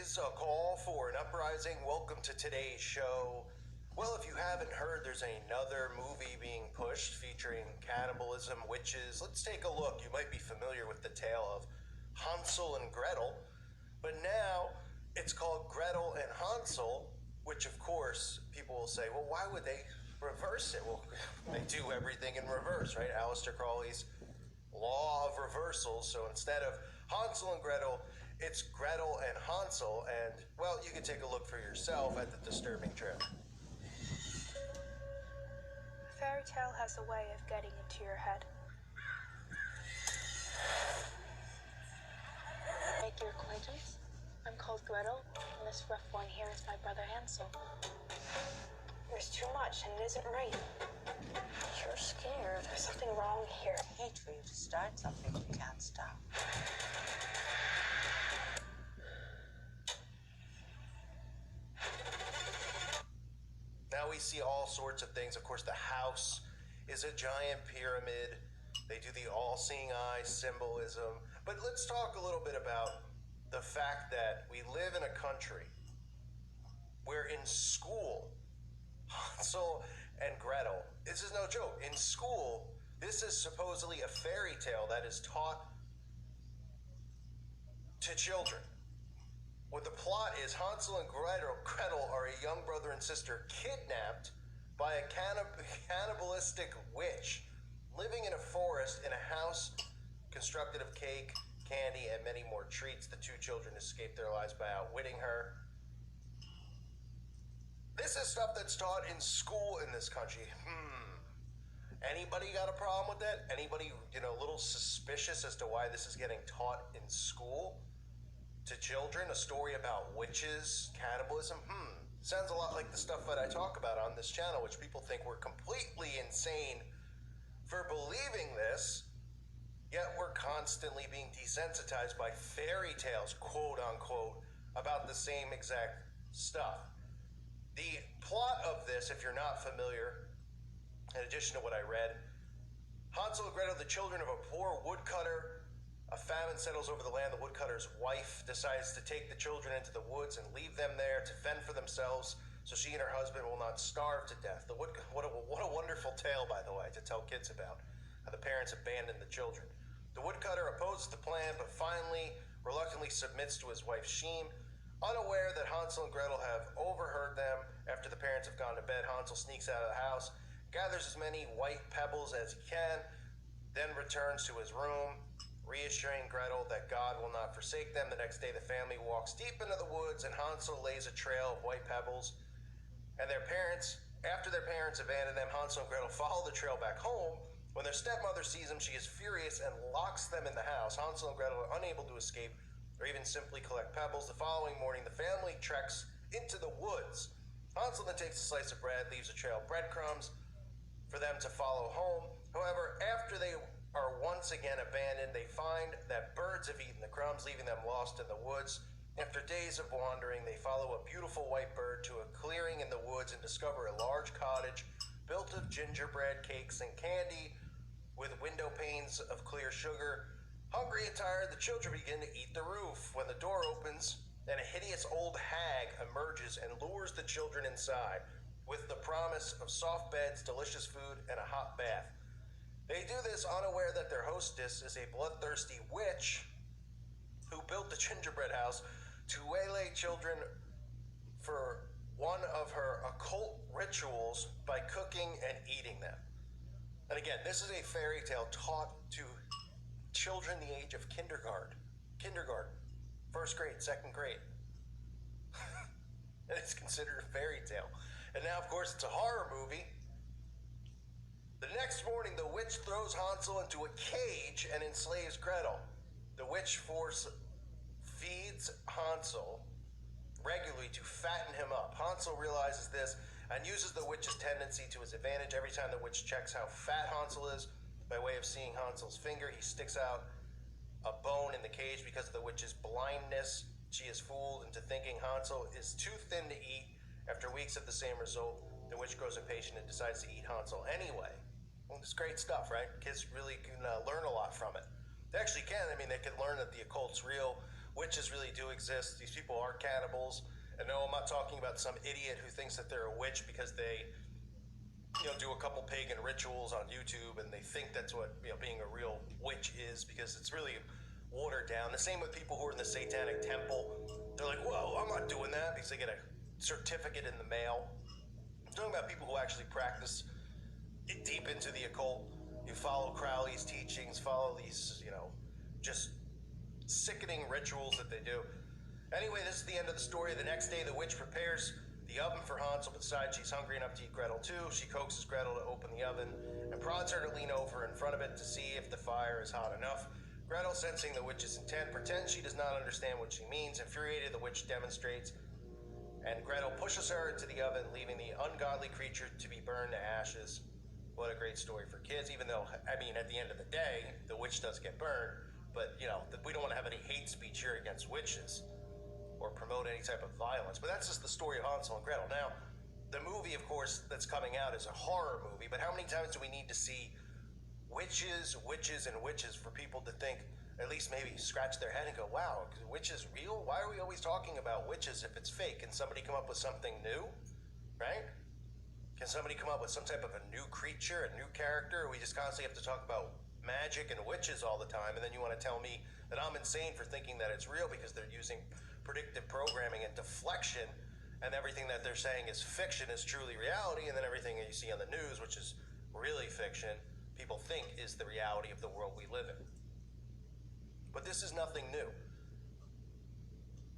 is a call for an uprising. Welcome to today's show. Well, if you haven't heard, there's another movie being pushed featuring cannibalism, witches. Let's take a look. You might be familiar with the tale of Hansel and Gretel, but now it's called Gretel and Hansel, which of course people will say, well, why would they reverse it? Well, they do everything in reverse, right? Aleister Crowley's law of reversal. So instead of Hansel and Gretel, it's Gretel and Hansel, and, well, you can take a look for yourself at the disturbing trailer. A fairy tale has a way of getting into your head. Make your acquaintance. I'm called Gretel, and this rough one here is my brother Hansel. There's too much, and it isn't right. You're scared. There's something wrong here. I hate for you to start something you can't stop. Now we see all sorts of things. Of course, the house is a giant pyramid. They do the all-seeing eye symbolism. But let's talk a little bit about the fact that we live in a country where in school, Hansel and Gretel, this is no joke, in school, this is supposedly a fairy tale that is taught to children. What the plot is, Hansel and Gretel are a young brother and sister kidnapped by a cannibalistic witch living in a forest in a house constructed of cake, candy, and many more treats. The two children escape their lives by outwitting her. This is stuff that's taught in school in this country. Anybody got a problem with that? Anybody, a little suspicious as to why this is getting taught in school to children? A story about witches, cannibalism? Sounds a lot like the stuff that I talk about on this channel, which people think we're completely insane for believing this, yet we're constantly being desensitized by fairy tales, quote unquote, about the same exact stuff. The plot of this, if you're not familiar, in addition to what I read, Hansel and Gretel, the children of a poor woodcutter. A famine settles over the land. The woodcutter's wife decides to take the children into the woods and leave them there to fend for themselves so she and her husband will not starve to death. What a wonderful tale, by the way, to tell kids about, how the parents abandoned the children. The woodcutter opposes the plan, but finally reluctantly submits to his wife Sheen. Unaware that Hansel and Gretel have overheard them after the parents have gone to bed, Hansel sneaks out of the house, gathers as many white pebbles as he can, then returns to his room, reassuring Gretel that God will not forsake them. The next day, the family walks deep into the woods, and Hansel lays a trail of white pebbles. And after their parents abandon them, Hansel and Gretel follow the trail back home. When their stepmother sees them, she is furious and locks them in the house. Hansel and Gretel are unable to escape or even simply collect pebbles. The following morning, the family treks into the woods. Hansel then takes a slice of bread, leaves a trail of breadcrumbs for them to follow home. However, after they are once again abandoned, they find that birds have eaten the crumbs, leaving them lost in the woods. After days of wandering, they follow a beautiful white bird to a clearing in the woods and discover a large cottage built of gingerbread cakes and candy with window panes of clear sugar. Hungry and tired, the children begin to eat the roof when the door opens and a hideous old hag emerges and lures the children inside with the promise of soft beds, delicious food, and a hot bath. They do this unaware that their hostess is a bloodthirsty witch who built the gingerbread house to waylay children for one of her occult rituals by cooking and eating them. And again, this is a fairy tale taught to children the age of kindergarten, first grade, second grade. And it's considered a fairy tale. And now, of course, it's a horror movie. The next morning, the witch throws Hansel into a cage and enslaves Gretel. The witch force feeds Hansel regularly to fatten him up. Hansel realizes this and uses the witch's tendency to his advantage. Every time the witch checks how fat Hansel is, by way of seeing Hansel's finger, he sticks out a bone in the cage. Because of the witch's blindness, she is fooled into thinking Hansel is too thin to eat. After weeks of the same result, the witch grows impatient and decides to eat Hansel anyway. Well, it's great stuff, right? Kids really can learn a lot from it. They actually can. I mean, they can learn that the occult's real witches really do exist. These people are cannibals. And no, I'm not talking about some idiot who thinks that they're a witch because they, do a couple pagan rituals on YouTube and they think that's what, being a real witch is, because it's really watered down. The same with people who are in the Satanic Temple. They're like, whoa, I'm not doing that, because they get a certificate in the mail. I'm talking about people who actually practice deep into the occult. You follow Crowley's teachings, follow these, just sickening rituals that they do. Anyway, this is the end of the story. The next day, the witch prepares the oven for Hansel, but decides she's hungry enough to eat Gretel too. She coaxes Gretel to open the oven and prods her to lean over in front of it to see if the fire is hot enough. Gretel, sensing the witch's intent, pretends she does not understand what she means. Infuriated, the witch demonstrates, and Gretel pushes her into the oven, leaving the ungodly creature to be burned to ashes. What a great story for kids, even though, at the end of the day, the witch does get burned, but, we don't want to have any hate speech here against witches or promote any type of violence. But that's just the story of Hansel and Gretel. Now, the movie, of course, that's coming out is a horror movie, but how many times do we need to see witches, and witches for people to think, at least maybe scratch their head and go, wow, is witches real? Why are we always talking about witches if it's fake? Can somebody come up with something new, right? Can somebody come up with some type of a new creature, a new character? Or we just constantly have to talk about magic and witches all the time, and then you want to tell me that I'm insane for thinking that it's real because they're using predictive programming and deflection, and everything that they're saying is fiction is truly reality, and then everything that you see on the news, which is really fiction, people think is the reality of the world we live in. But this is nothing new,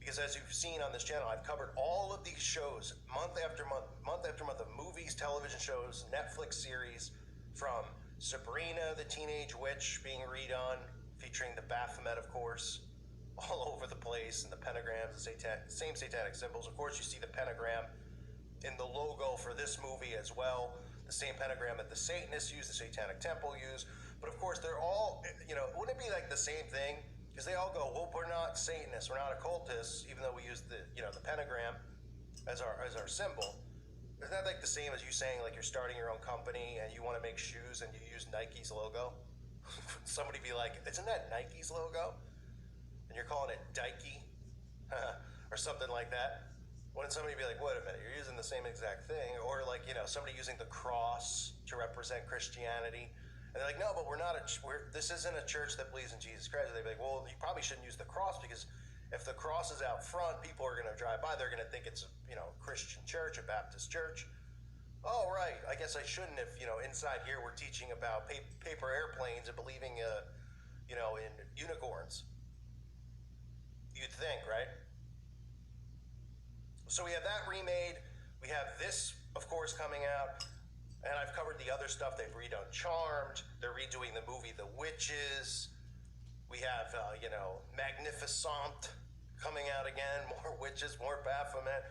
because as you've seen on this channel, I've covered all of these shows month after month of movies, television shows, Netflix series, from Sabrina the Teenage Witch being redone, featuring the Baphomet, of course, all over the place, and the pentagrams, the same satanic symbols. Of course, you see the pentagram in the logo for this movie as well, the same pentagram that the Satanists use, the Satanic Temple use. But of course, they're all, wouldn't it be like the same thing? Because they all go, well, we're not Satanists, we're not occultists, even though we use the pentagram as our symbol. Isn't that like the same as you saying, like, you're starting your own company and you want to make shoes and you use Nike's logo? Somebody be like, isn't that Nike's logo? And you're calling it Dikey or something like that. Wouldn't somebody be like, wait a minute, you're using the same exact thing? Or like, somebody using the cross to represent Christianity. And they're like, no, but this isn't a church that believes in Jesus Christ. They'd be like, well, you probably shouldn't use the cross, because if the cross is out front, people are going to drive by. They're going to think it's a Christian church, a Baptist church. Oh, right. I guess I shouldn't if, inside here we're teaching about paper airplanes and believing, in unicorns. You'd think, right? So we have that remade. We have this, of course, coming out. And I've covered the other stuff. They've redone Charmed. They're redoing the movie The Witches. We have, Magnificent coming out again. More witches, more Baphomet.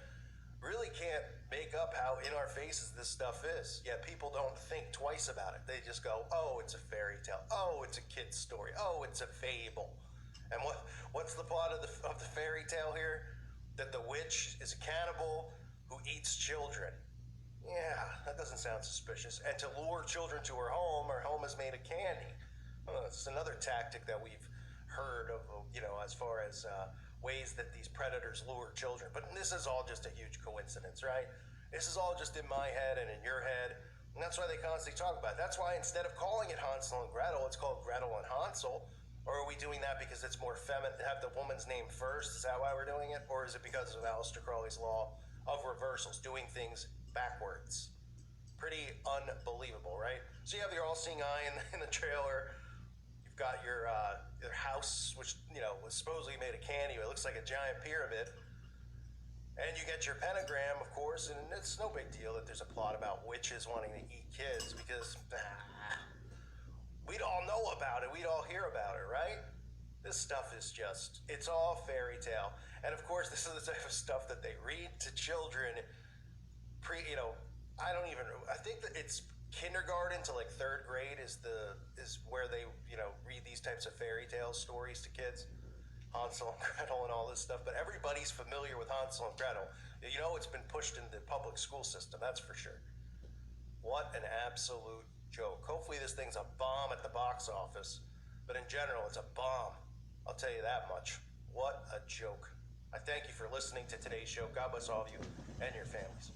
Really can't make up how in our faces this stuff is. Yet people don't think twice about it. They just go, oh, it's a fairy tale. Oh, it's a kid's story. Oh, it's a fable. And what's the plot of the fairy tale here? That the witch is a cannibal who eats children. Yeah, that doesn't sound suspicious. And to lure children to her home is made of candy. It's another tactic that we've heard of, as far as ways that these predators lure children. But this is all just a huge coincidence, right? This is all just in my head and in your head. And that's why they constantly talk about it. That's why instead of calling it Hansel and Gretel, it's called Gretel and Hansel. Or are we doing that because it's more feminine, have the woman's name first? Is that why we're doing it? Or is it because of Aleister Crowley's law of reversals, doing things backwards? Pretty unbelievable, right? So you have your all-seeing eye in the trailer. You've got your house, which, was supposedly made of candy. It looks like a giant pyramid. And you get your pentagram, of course, and it's no big deal that there's a plot about witches wanting to eat kids, because we'd all know about it. We'd all hear about it, right? This stuff is it's all fairy tale. And of course, this is the type of stuff that they read to children I think that it's kindergarten to like third grade is where they, read these types of fairy tale stories to kids. Hansel and Gretel and all this stuff. But everybody's familiar with Hansel and Gretel. It's been pushed into the public school system, that's for sure. What an absolute joke. Hopefully this thing's a bomb at the box office. But in general, it's a bomb. I'll tell you that much. What a joke. I thank you for listening to today's show. God bless all of you and your families.